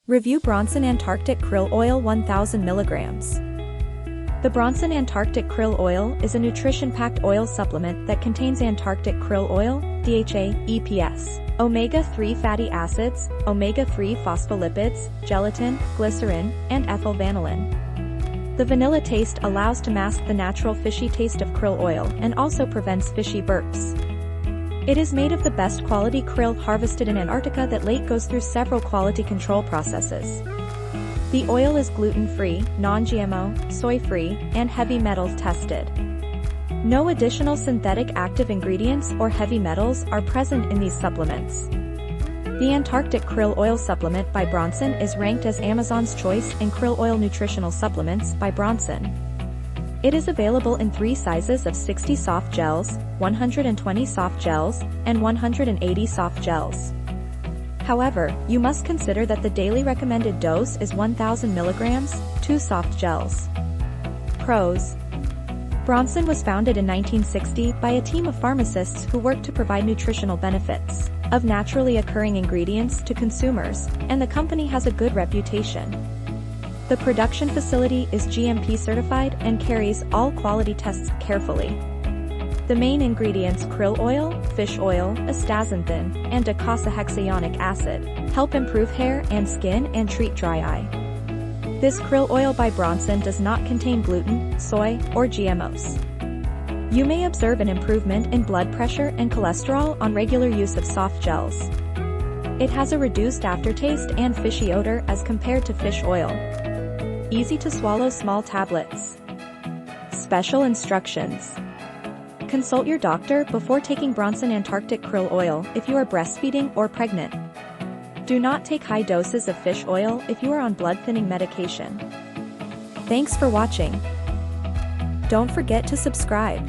Review Bronson Antarctic Krill Oil 1000 mg. The Bronson Antarctic Krill Oil is a nutrition-packed oil supplement that contains Antarctic krill oil, DHA, EPS, omega-3 fatty acids, omega-3 phospholipids, gelatin, glycerin, and ethyl vanillin. The vanilla taste allows to mask the natural fishy taste of krill oil and also prevents fishy burps. It is made of the best quality krill harvested in Antarctica that goes through several quality control processes. The oil is gluten-free, non-GMO, soy-free, and heavy metals tested. No additional synthetic active ingredients or heavy metals are present in these supplements. The Antarctic Krill Oil Supplement by Bronson is ranked as Amazon's choice in krill oil nutritional supplements by Bronson. It is available in 3 sizes of 60 soft gels, 120 soft gels, and 180 soft gels. However, you must consider that the daily recommended dose is 1000 mg, 2 soft gels. Pros. Bronson was founded in 1960 by a team of pharmacists who worked to provide nutritional benefits of naturally occurring ingredients to consumers, and the company has a good reputation. The production facility is GMP certified and carries all quality tests carefully. The main ingredients krill oil, fish oil, astaxanthin, and docosahexaenoic acid help improve hair and skin and treat dry eye. This krill oil by Bronson does not contain gluten, soy, or GMOs. You may observe an improvement in blood pressure and cholesterol on regular use of soft gels. It has a reduced aftertaste and fishy odor as compared to fish oil. Easy to swallow small tablets. Special instructions. Consult your doctor before taking Bronson Antarctic Krill Oil if you are breastfeeding or pregnant. Do not take high doses of fish oil if you are on blood-thinning medication. Thanks for watching. Don't forget to subscribe.